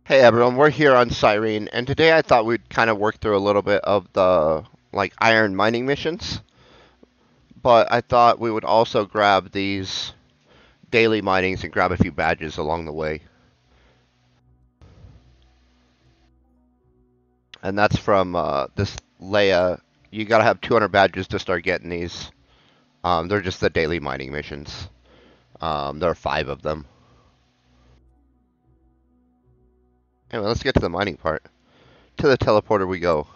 Hey everyone, we're here on Cyrene, and today I thought we'd kind of work through a little bit of the iron mining missions, but I thought we would also grab these daily minings and grab a few badges along the way. And that's from this Leia. You gotta have 200 badges to start getting these. They're just the daily mining missions. There are 5 of them. Anyway, let's get to the mining part. To the teleporter we go.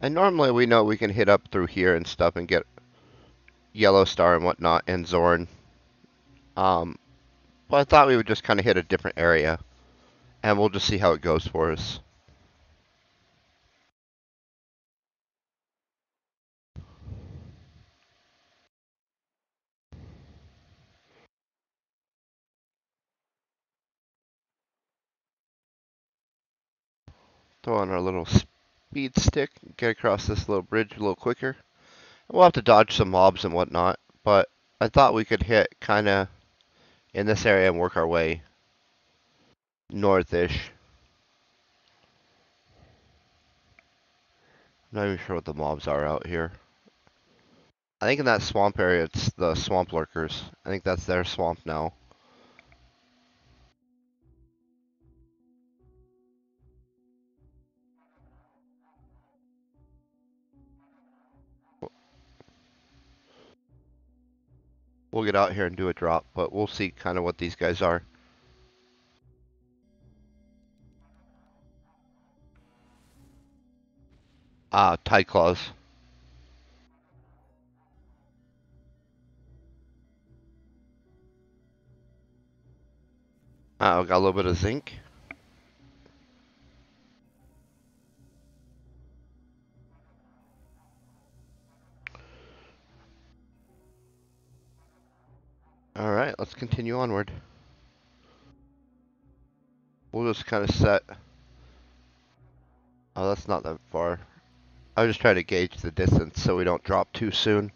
And normally we know we can hit up through here and stuff and get Yellow Star and whatnot and Zorn. Um, but I thought we would just kind of hit a different area, and we'll just see how it goes for us. Throw on our little speed stick, get across this little bridge a little quicker. We'll have to dodge some mobs and whatnot, but I thought we could hit kind of in this area and work our way northish. I'm not even sure what the mobs are out here. I think in that swamp area it's the swamp lurkers. I think that's their swamp now. We'll get out here and do a drop, but we'll see kind of what these guys are. Tide claws. Got a little bit of zinc. Alright, let's continue onward. We'll just kind of set. Oh, that's not that far. I was just trying to gauge the distance so we don't drop too soon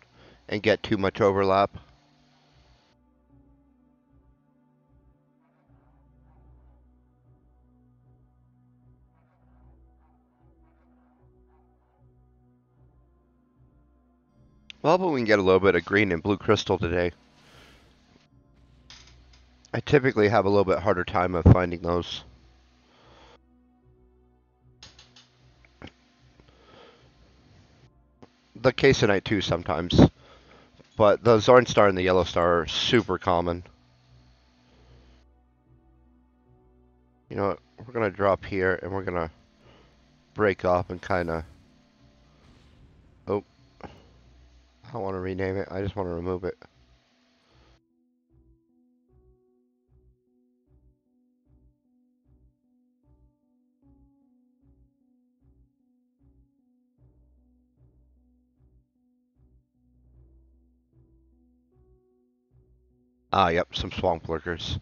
and get too much overlap. Well, but we can get a little bit of green and blue crystal today. I typically have a little bit harder time of finding those. The Caseonite too sometimes. But the Zorn Star and the Yellow Star are super common. You know what? We're going to drop here and we're going to break off and kind of... Oh, I don't want to rename it. I just want to remove it. Yep, some swamp lurkers.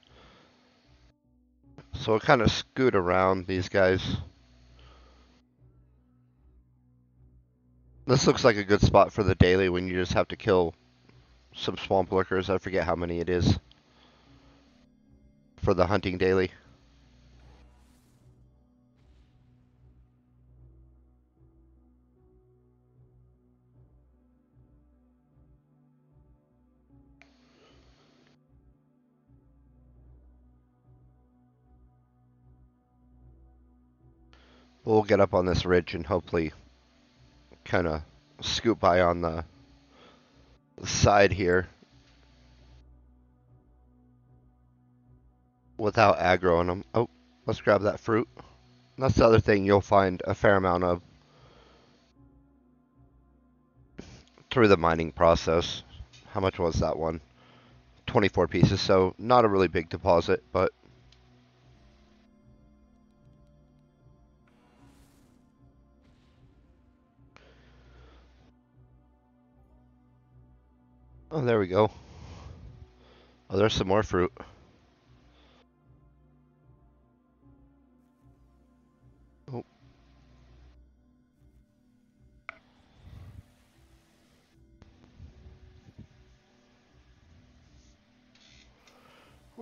So we'll kind of scoot around these guys. This looks like a good spot for the daily when you just have to kill some swamp lurkers. I forget how many it is for the hunting daily. We'll get up on this ridge and hopefully kind of scoot by on the side here without aggroing them. Oh, let's grab that fruit. That's the other thing you'll find a fair amount of through the mining process. How much was that one? 24 pieces, so not a really big deposit, but oh, there we go. Oh, there's some more fruit. Oh.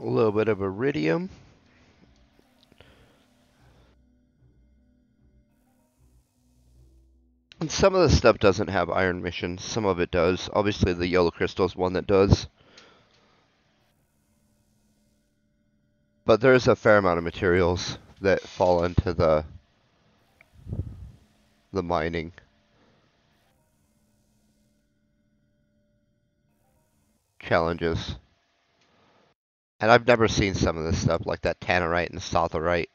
A little bit of iridium. And some of the stuff doesn't have iron missions. Some of it does. Obviously, the yellow crystal is one that does. But there's a fair amount of materials that fall into the mining challenges. And I've never seen some of this stuff, like that tannerite and satellite.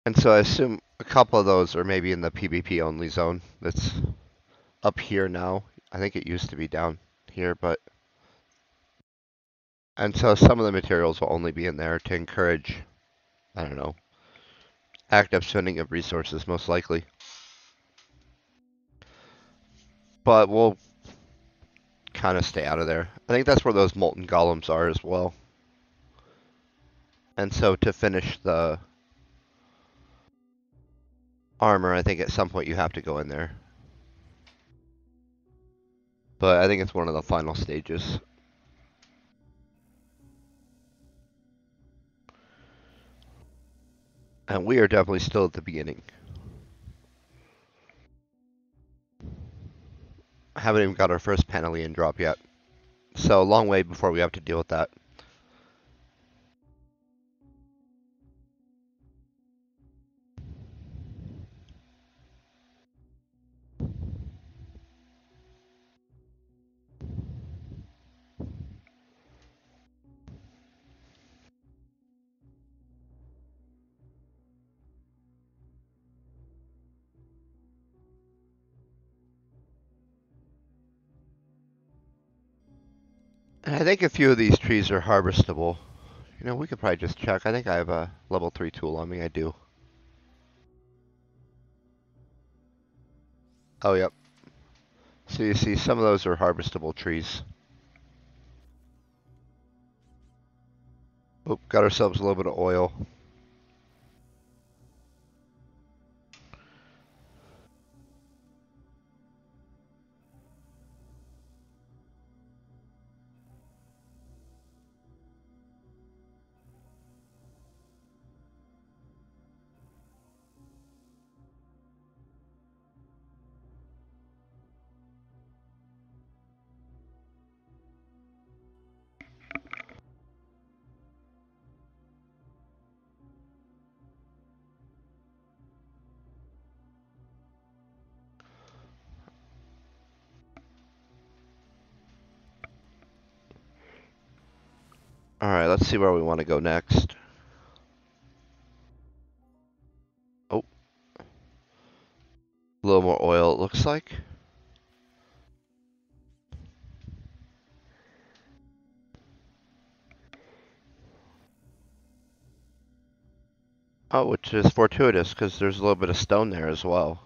And so I assume a couple of those are maybe in the PvP only zone that's up here now. I think it used to be down here, but... And so some of the materials will only be in there to encourage, I don't know, active spending of resources, most likely. But we'll kind of stay out of there. I think that's where those molten golems are as well. And so to finish the armor, I think at some point you have to go in there. But I think it's one of the final stages. And we are definitely still at the beginning. Haven't even got our first Panellian drop yet. So a long way before we have to deal with that. And I think a few of these trees are harvestable. You know, we could probably just check. I think I have a level 3 tool on me. I do. Oh, yep. So you see, some of those are harvestable trees. Oop, got ourselves a little bit of oil. Alright, let's see where we want to go next. Oh. A little more oil, it looks like. Oh, which is fortuitous, because there's a little bit of stone there as well.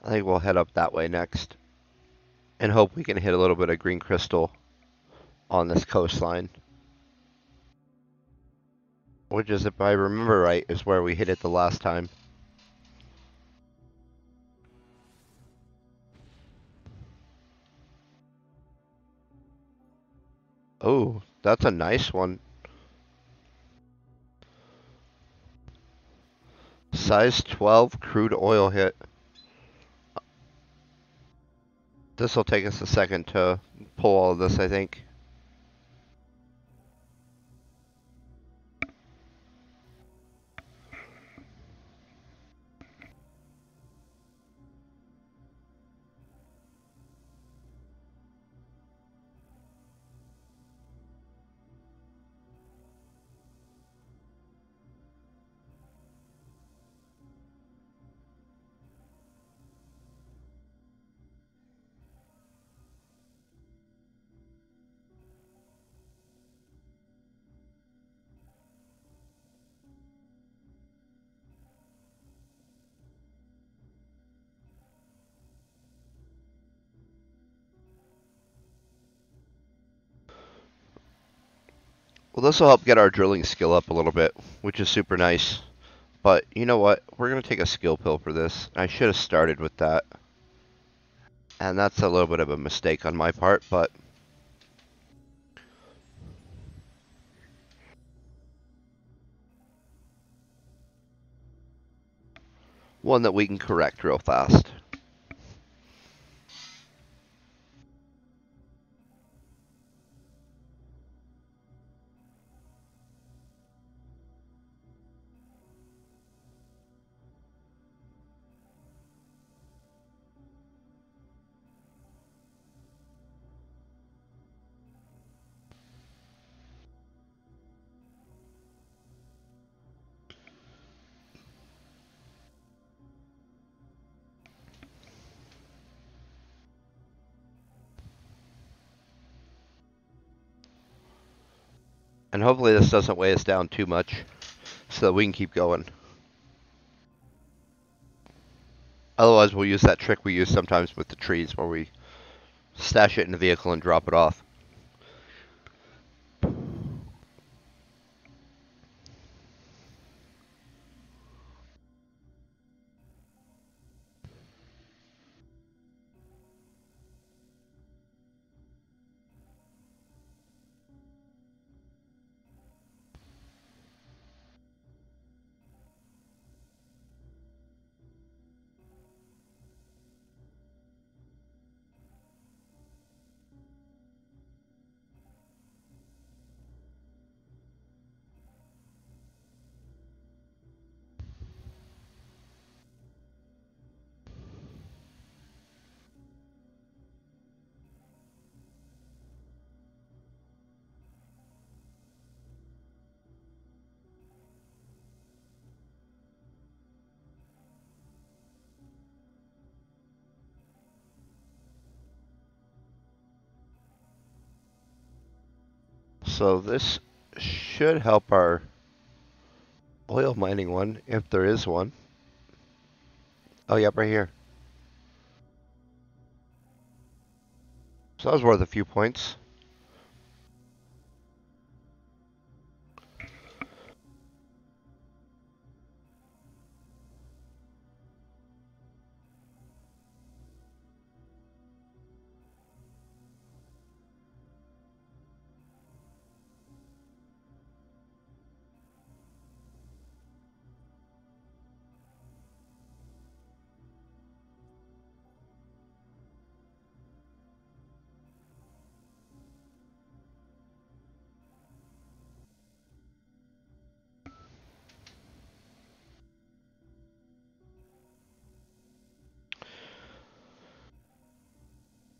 I think we'll head up that way next. And hope we can hit a little bit of green crystal on this coastline. Which is, if I remember right, is where we hit it the last time. Oh, that's a nice one. Size 12 crude oil hit. This will take us a second to pull all of this, I think. Well, this will help get our drilling skill up a little bit, which is super nice. But you know what? We're going to take a skill pill for this. I should have started with that. And that's a little bit of a mistake on my part, but one that we can correct real fast. And hopefully this doesn't weigh us down too much so that we can keep going. Otherwise, we'll use that trick we use sometimes with the trees where we stash it in the vehicle and drop it off. So this should help our oil mining one, if there is one. Oh, yep, right here. So that was worth a few points.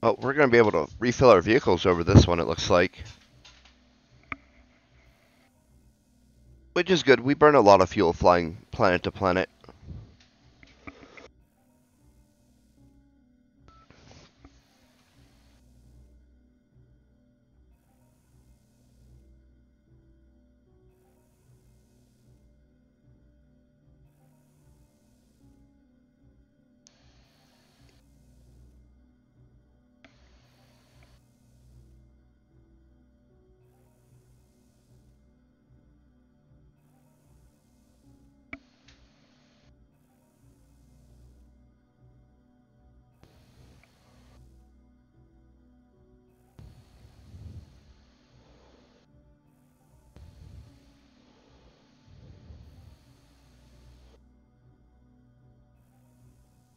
Oh, we're going to be able to refill our vehicles over this one, it looks like. Which is good. We burn a lot of fuel flying planet to planet.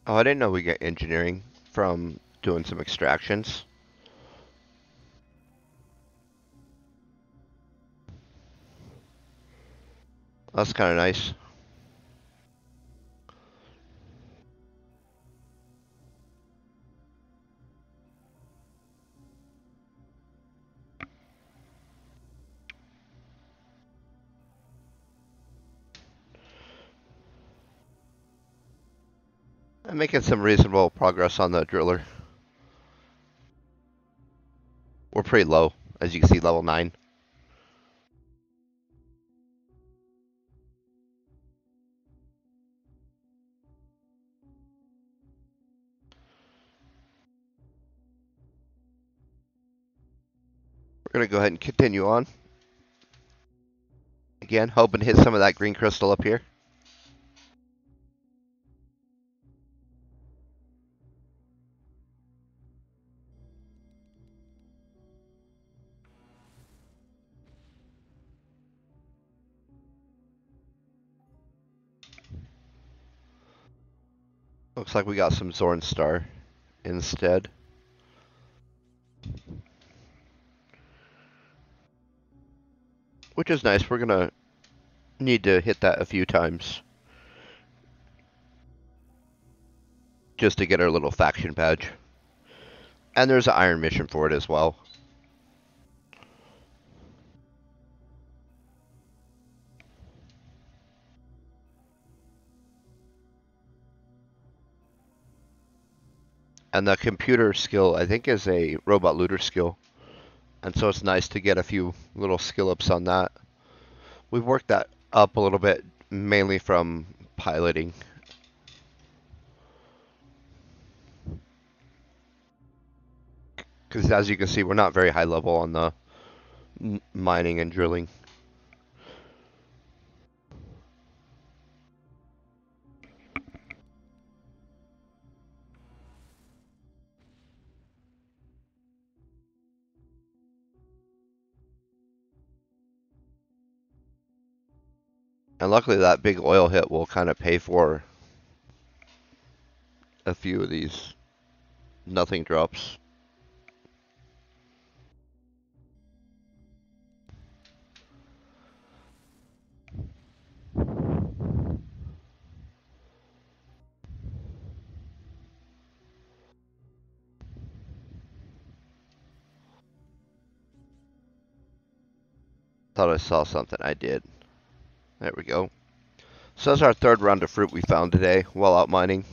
Oh, I didn't know we get engineering from doing some extractions. That's kind of nice. I'm making some reasonable progress on the driller. We're pretty low, as you can see, level 9. We're going to go ahead and continue on. again, hoping to hit some of that green crystal up here. Looks like we got some Zorn Star instead. Which is nice. We're going to need to hit that a few times just to get our little faction badge. And there's an iron mission for it as well. And the computer skill, I think, is a robot looter skill. And so it's nice to get a few little skill ups on that. We've worked that up a little bit, mainly from piloting. Because as you can see, we're not very high level on the mining and drilling. And luckily that big oil hit will kind of pay for a few of these nothing drops. Thought I saw something. I did. There we go. So that's our third round of fruit we found today while out mining.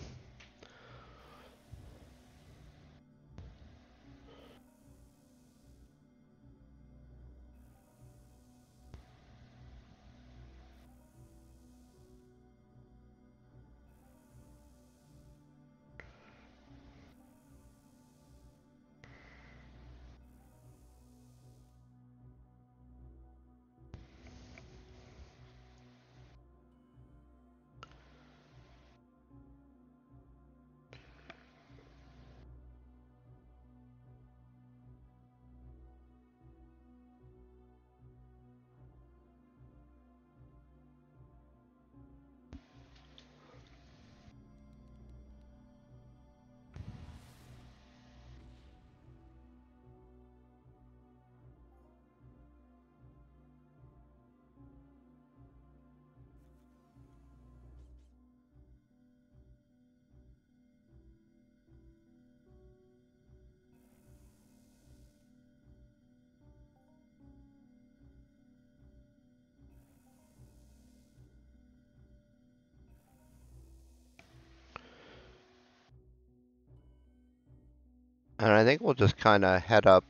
And I think we'll just kind of head up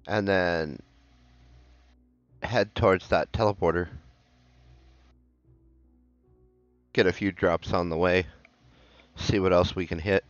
and then head towards that teleporter. Get a few drops on the way. See what else we can hit.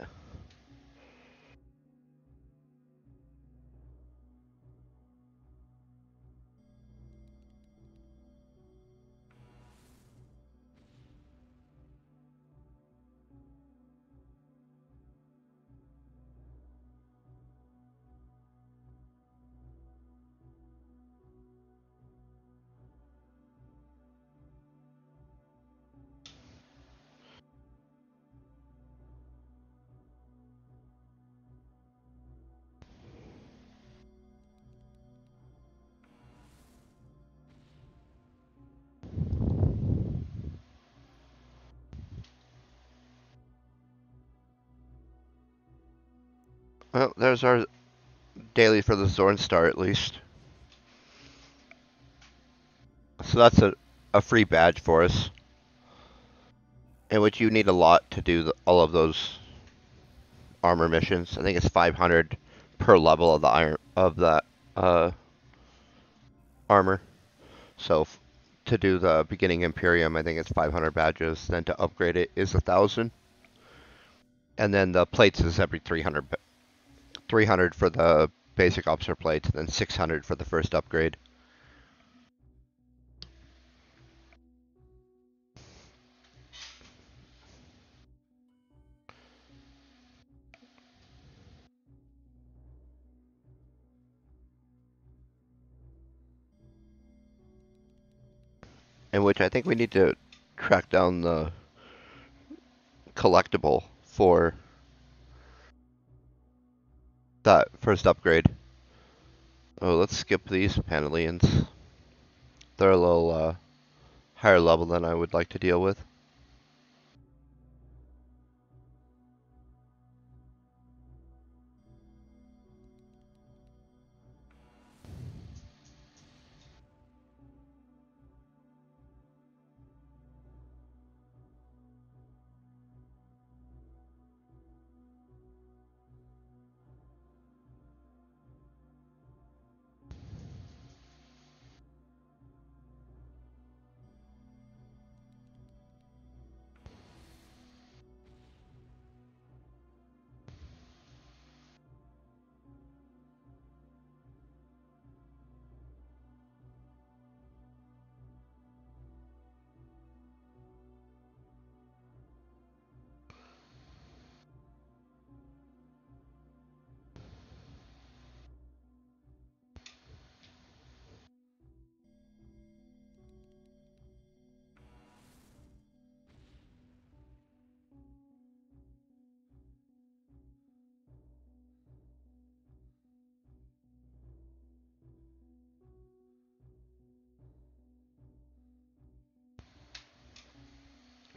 Well, there's our daily for the Zorn Star at least. So that's a free badge for us. In which you need a lot to do all of those armor missions. I think it's 500 per level of the iron of that armor. So to do the beginning Imperium, I think it's 500 badges. Then to upgrade it is 1,000. And then the plates is every 300. 300 for the basic officer plates, and then 600 for the first upgrade. in which I think we need to track down the collectible for that first upgrade. Oh, let's skip these Panellians. They're a little higher level than I would like to deal with.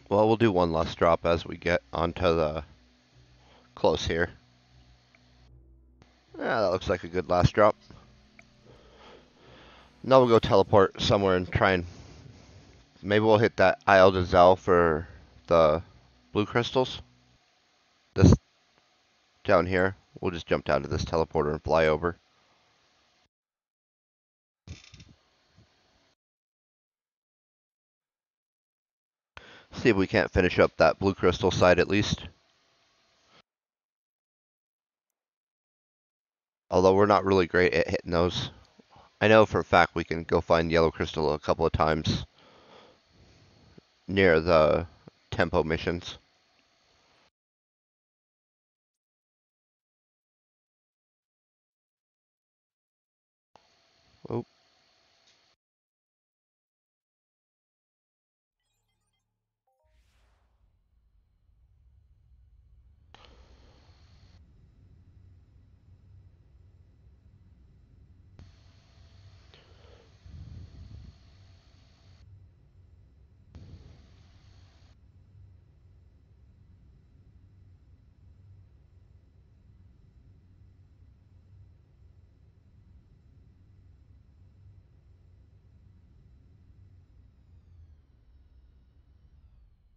Well, we'll do one last drop as we get onto the close here. Yeah, that looks like a good last drop. Now we'll go teleport somewhere and try and maybe we'll hit that Isle de Zel for the blue crystals. This down here. We'll just jump down to this teleporter and fly over. See if we can't finish up that blue crystal side at least. Although we're not really great at hitting those. I know for a fact we can go find yellow crystal a couple of times near the tempo missions. Oh,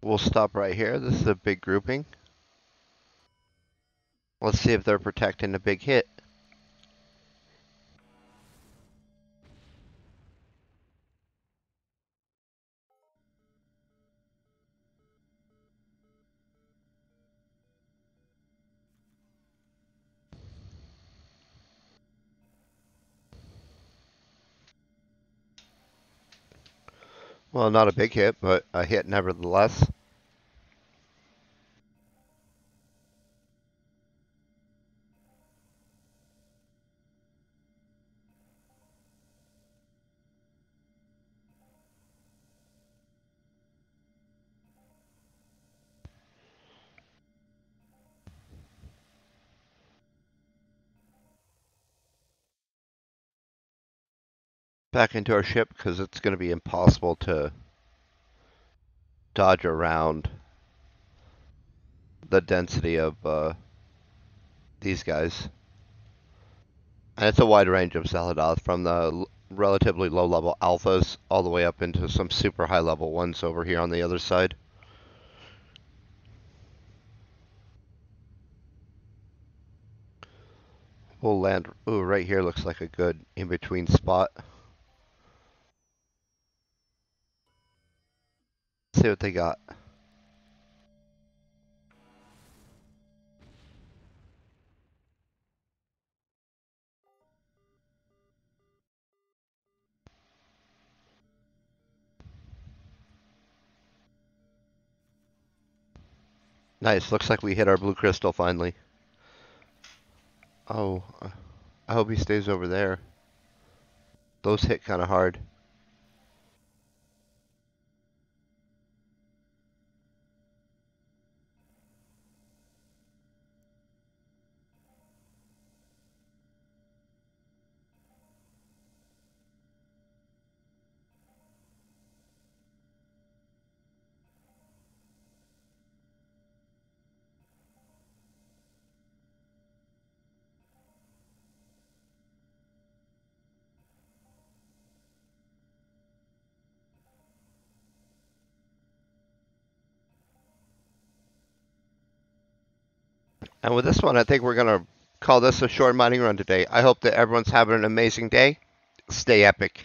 we'll stop right here. This is a big grouping. Let's see if they're protecting a big hit. Well, not a big hit, but a hit nevertheless. Back into our ship because it's going to be impossible to dodge around the density of these guys. And it's a wide range of Zaladoth from the relatively low level alphas all the way up into some super high level ones over here on the other side. We'll land, ooh, right here looks like a good in-between spot. See what they got. Nice, looks like we hit our blue crystal finally. Oh, I hope he stays over there. Those hit kind of hard. And with this one, I think we're going to call this a short mining run today. I hope that everyone's having an amazing day. Stay epic.